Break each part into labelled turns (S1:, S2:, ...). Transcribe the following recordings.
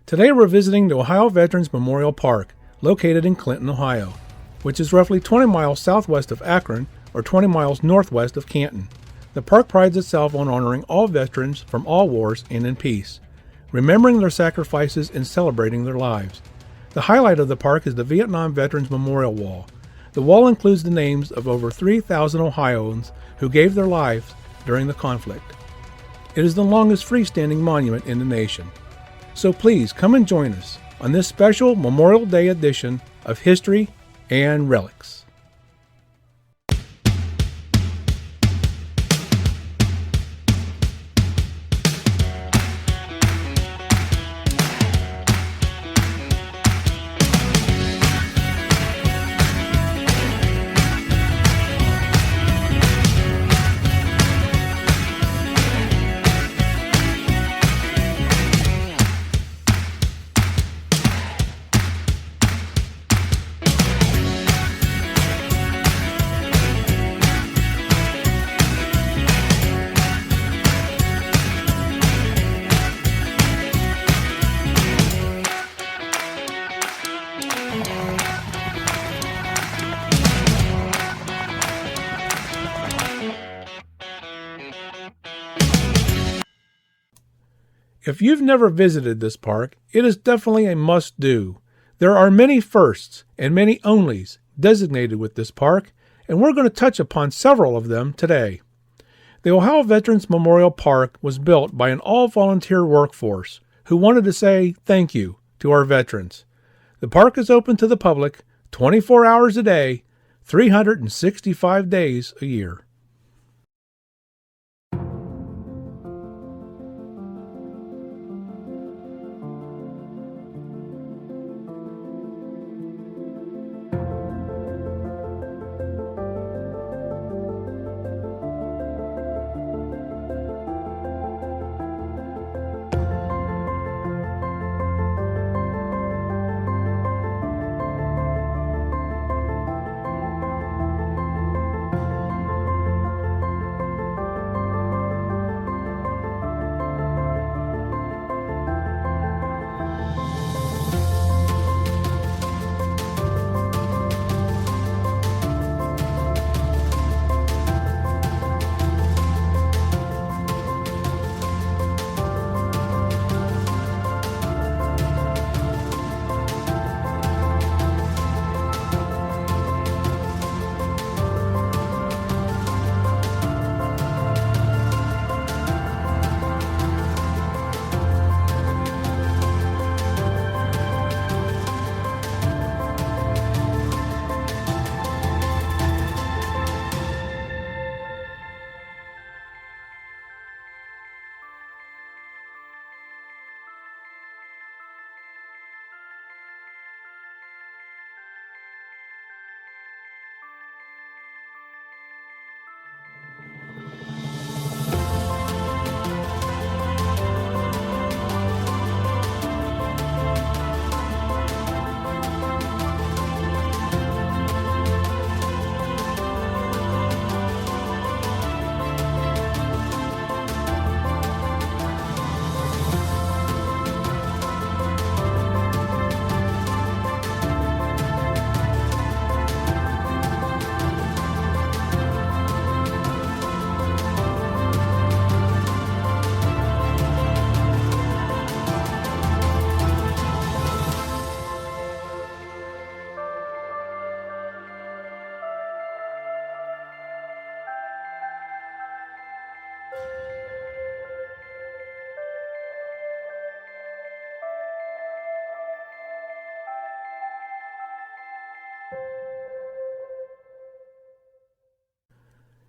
S1: Today we're visiting the Ohio Veterans Memorial Park, located in Clinton, Ohio, which is roughly 20 miles southwest of Akron or 20 miles northwest of Canton. The park prides itself on honoring all veterans from all wars and in peace, remembering their sacrifices and celebrating their lives. The highlight of the park is the Vietnam Veterans Memorial Wall. The wall includes the names of over 3,000 Ohioans who gave their lives during the conflict. It is the longest freestanding monument in the nation. So please come and join us on this special Memorial Day edition of History and Relics. If you've never visited this park, it is definitely a must-do. There are many firsts and many onlys designated with this park, and we're going to touch upon several of them today. The Ohio Veterans Memorial Park was built by an all-volunteer workforce who wanted to say thank you to our veterans. The park is open to the public 24 hours a day, 365 days a year.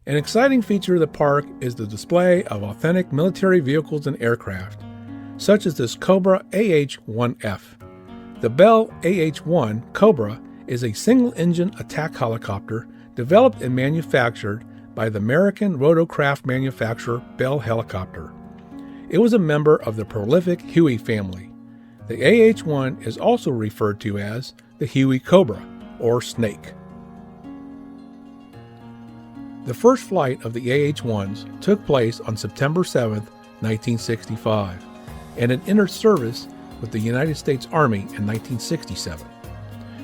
S1: An exciting feature of the park is the display of authentic military vehicles and aircraft, such as this Cobra AH-1F. The Bell AH-1 Cobra is a single-engine attack helicopter developed and manufactured by the American rotorcraft manufacturer Bell Helicopter. It was a member of the prolific Huey family. The AH-1 is also referred to as the Huey Cobra, or Snake. The first flight of the AH-1s took place on September 7, 1965, and it entered service with the United States Army in 1967.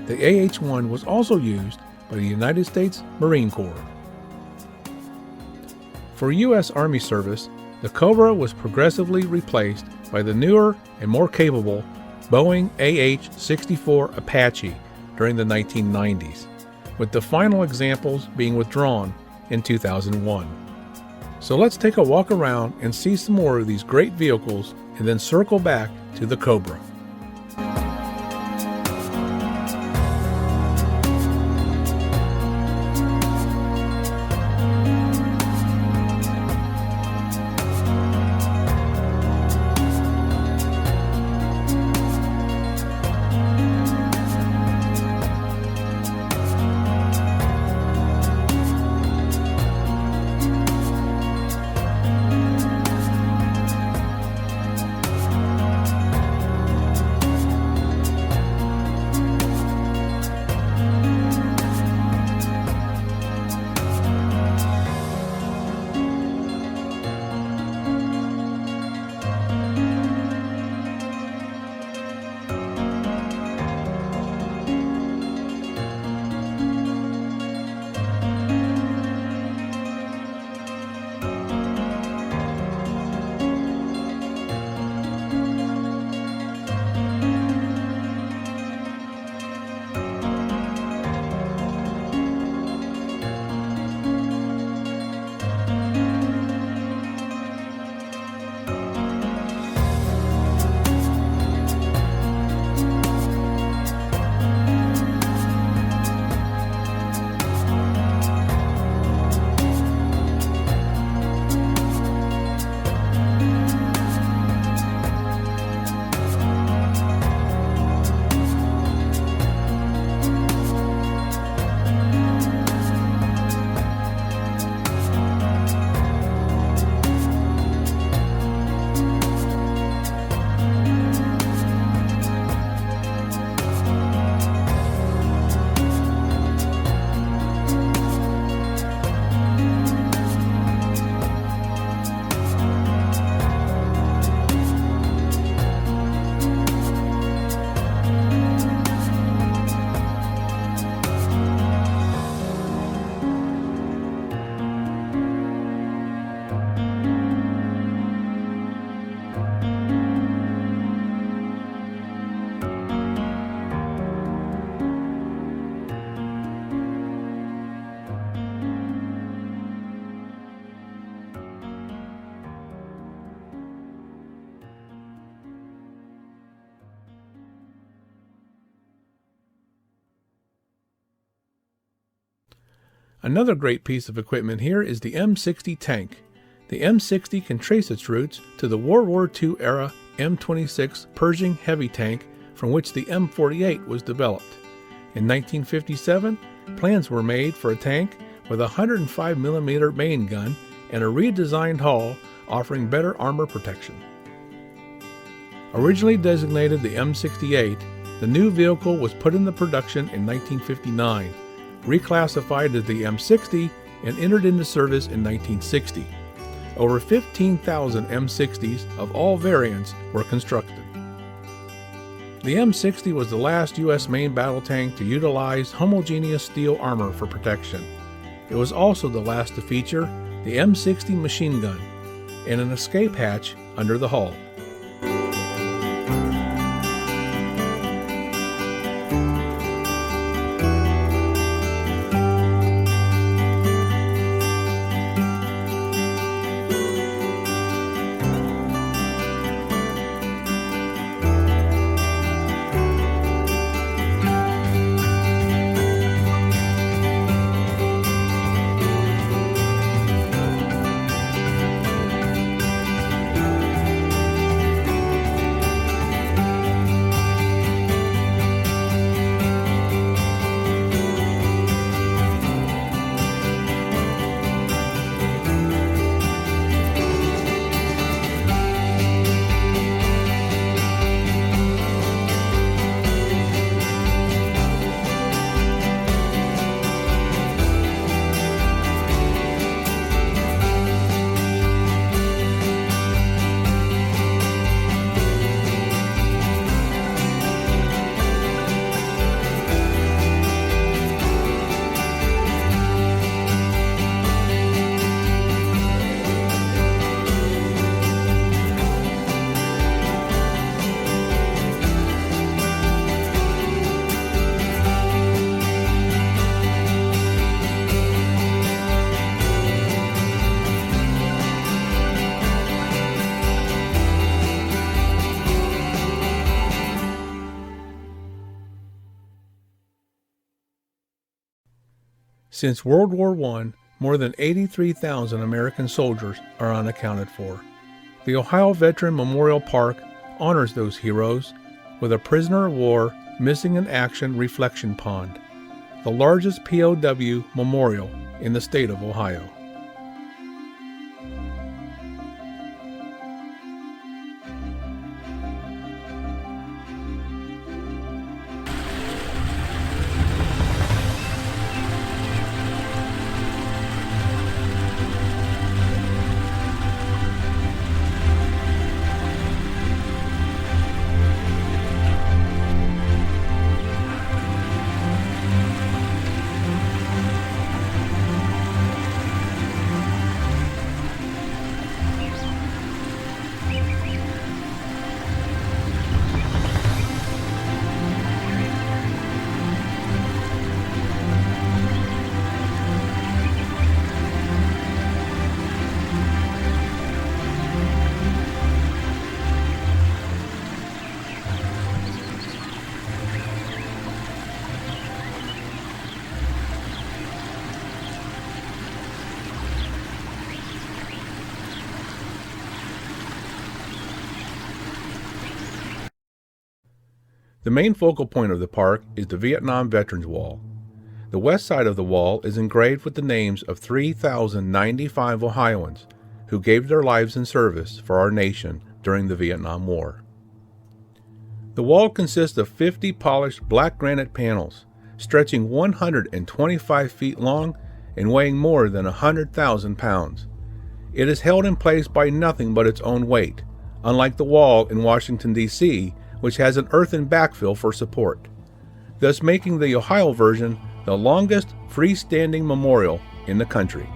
S1: The AH-1 was also used by the United States Marine Corps. For U.S. Army service, the Cobra was progressively replaced by the newer and more capable Boeing AH-64 Apache during the 1990s, with the final examples being withdrawn in 2001. So let's take a walk around and see some more of these great vehicles and then circle back to the Cobra. Another great piece of equipment here is the M60 tank. The M60 can trace its roots to the World War II era M26 Pershing heavy tank from which the M48 was developed. In 1957, plans were made for a tank with a 105mm main gun and a redesigned hull offering better armor protection. Originally designated the M68, the new vehicle was put into production in 1959, reclassified as the M60, and entered into service in 1960. Over 15,000 M60s of all variants were constructed. The M60 was the last U.S. main battle tank to utilize homogeneous steel armor for protection. It was also the last to feature the M60 machine gun and an escape hatch under the hull. Since World War I, more than 83,000 American soldiers are unaccounted for. The Ohio Veteran Memorial Park honors those heroes with a prisoner of war missing in action reflection pond, the largest POW memorial in the state of Ohio. The main focal point of the park is the Vietnam Veterans Wall. The west side of the wall is engraved with the names of 3,095 Ohioans who gave their lives in service for our nation during the Vietnam War. The wall consists of 50 polished black granite panels, stretching 125 feet long and weighing more than 100,000 pounds. It is held in place by nothing but its own weight, unlike the wall in Washington, D.C., which has an earthen backfill for support, thus making the Ohio version the longest freestanding memorial in the country.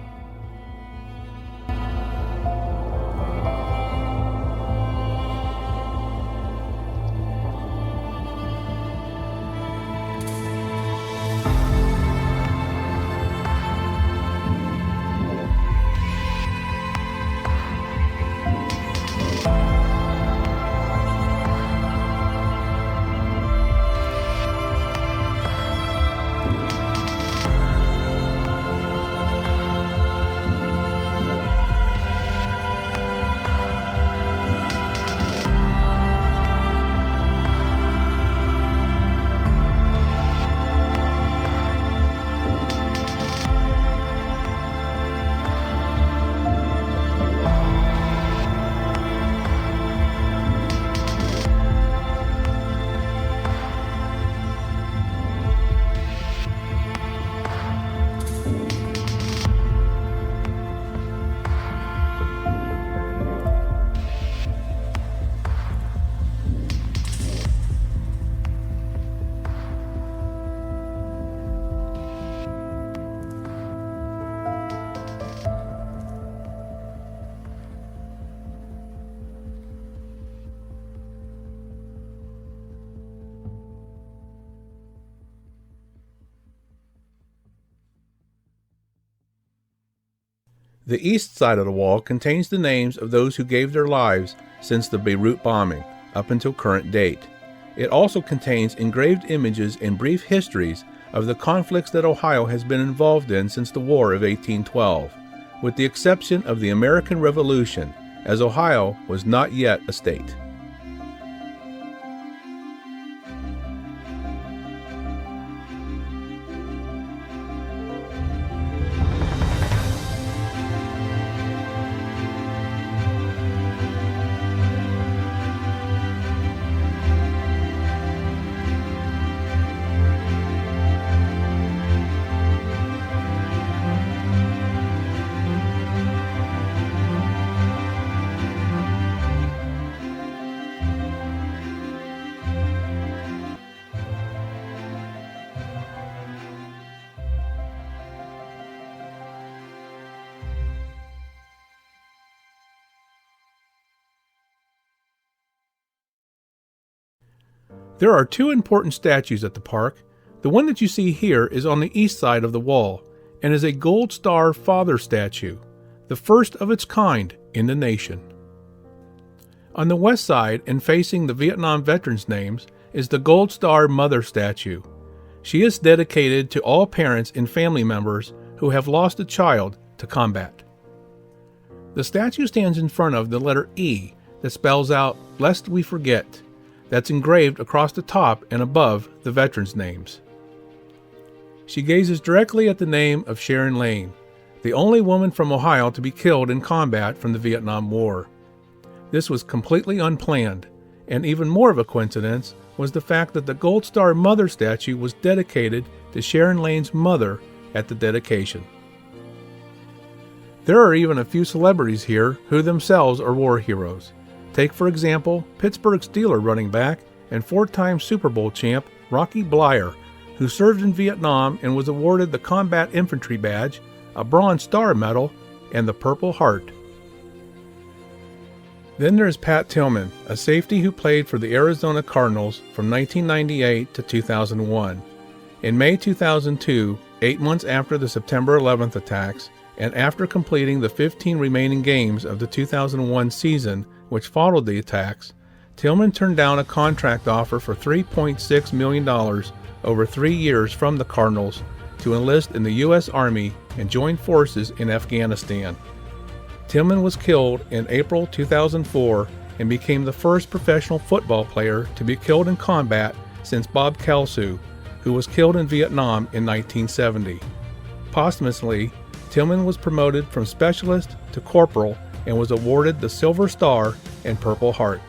S1: The east side of the wall contains the names of those who gave their lives since the Beirut bombing, up until current date. It also contains engraved images and brief histories of the conflicts that Ohio has been involved in since the War of 1812, with the exception of the American Revolution, as Ohio was not yet a state. There are two important statues at the park. The one that you see here is on the east side of the wall and is a Gold Star Father statue, the first of its kind in the nation. On the west side and facing the Vietnam veterans' names is the Gold Star Mother statue. She is dedicated to all parents and family members who have lost a child to combat. The statue stands in front of the letter E that spells out "Lest We Forget," that's engraved across the top and above the veterans' names. She gazes directly at the name of Sharon Lane, the only woman from Ohio to be killed in combat from the Vietnam War. This was completely unplanned, and even more of a coincidence was the fact that the Gold Star Mother statue was dedicated to Sharon Lane's mother at the dedication. There are even a few celebrities here who themselves are war heroes. Take, for example, Pittsburgh Steelers running back and four-time Super Bowl champ Rocky Bleier, who served in Vietnam and was awarded the Combat Infantry Badge, a Bronze Star Medal, and the Purple Heart. Then there's Pat Tillman, a safety who played for the Arizona Cardinals from 1998 to 2001. In May 2002, 8 months after the September 11th attacks, and after completing the 15 remaining games of the 2001 season which followed the attacks, Tillman turned down a contract offer for $3.6 million over 3 years from the Cardinals to enlist in the U.S. Army and join forces in Afghanistan. Tillman was killed in April 2004 and became the first professional football player to be killed in combat since Bob Kelsu, who was killed in Vietnam in 1970. Posthumously, Tillman was promoted from specialist to corporal and was awarded the Silver Star and Purple Heart.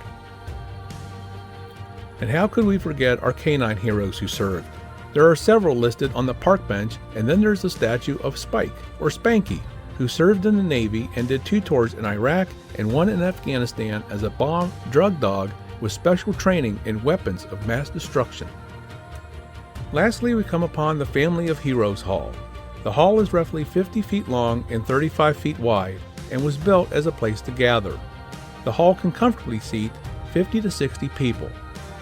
S1: And how could we forget our canine heroes who served? There are several listed on the park bench, and then there's the statue of Spike, or Spanky, who served in the Navy and did 2 tours in Iraq and 1 in Afghanistan as a bomb drug dog with special training in weapons of mass destruction. Lastly, we come upon the Family of Heroes Hall. The hall is roughly 50 feet long and 35 feet wide and was built as a place to gather. The hall can comfortably seat 50 to 60 people.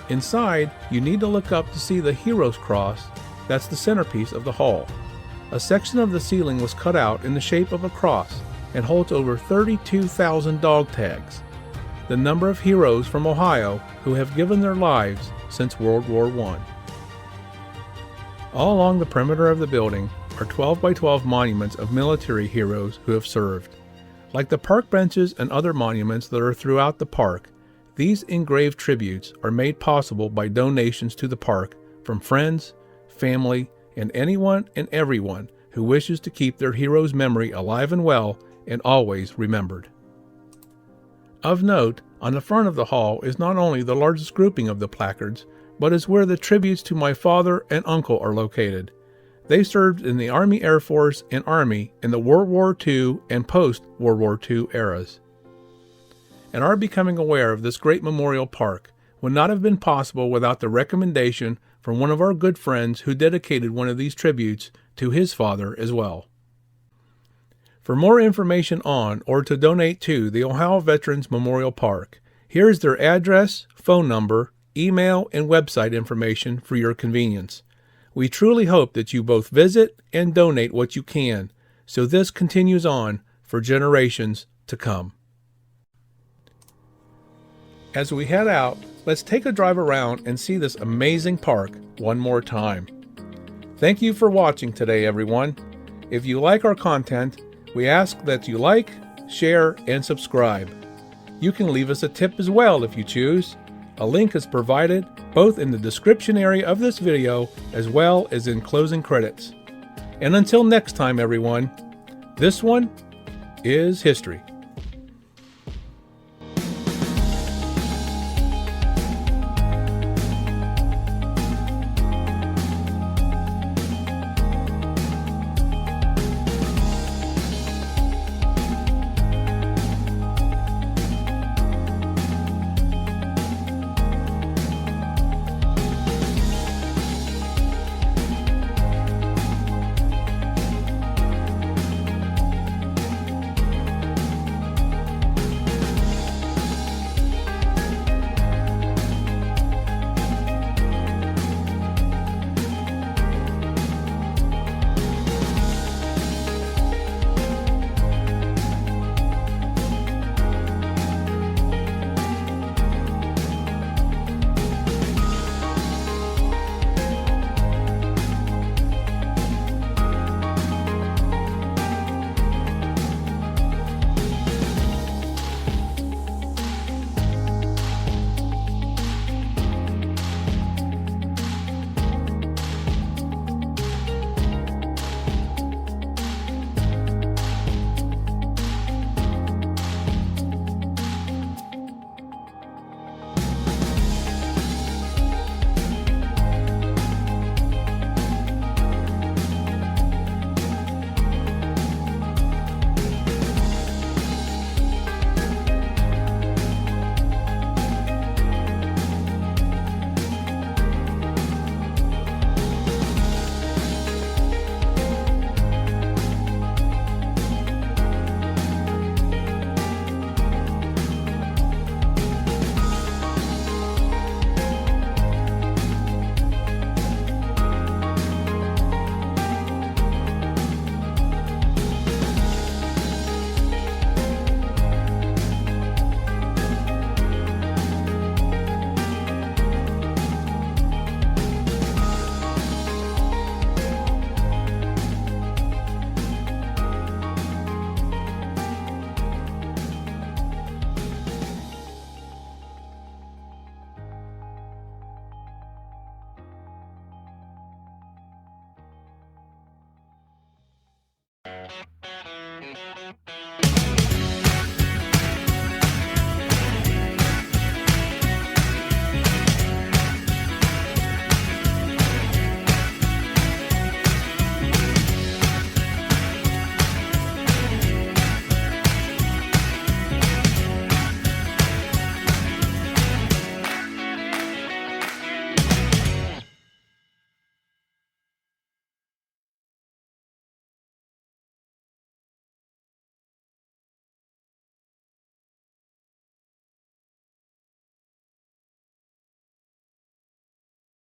S1: Inside, you need to look up to see the Heroes Cross, that's the centerpiece of the hall. A section of the ceiling was cut out in the shape of a cross and holds over 32,000 dog tags, the number of heroes from Ohio who have given their lives since World War I. All along the perimeter of the building are 12 by 12 monuments of military heroes who have served. Like the park benches and other monuments that are throughout the park, these engraved tributes are made possible by donations to the park from friends, family, and anyone and everyone who wishes to keep their hero's memory alive and well and always remembered. Of note, on the front of the hall is not only the largest grouping of the placards, but is where the tributes to my father and uncle are located. They served in the Army, Air Force, and Army in the World War II and post-World War II eras. And our becoming aware of this great memorial park would not have been possible without the recommendation from one of our good friends who dedicated one of these tributes to his father as well. For more information on or to donate to the Ohio Veterans Memorial Park, here is their address, phone number, email, and website information for your convenience. We truly hope that you both visit and donate what you can, so this continues on for generations to come. As we head out, let's take a drive around and see this amazing park one more time. Thank you for watching today, everyone. If you like our content, we ask that you like, share, and subscribe. You can leave us a tip as well if you choose. A link is provided both in the description area of this video as well as in closing credits. And until next time, everyone, this one is history.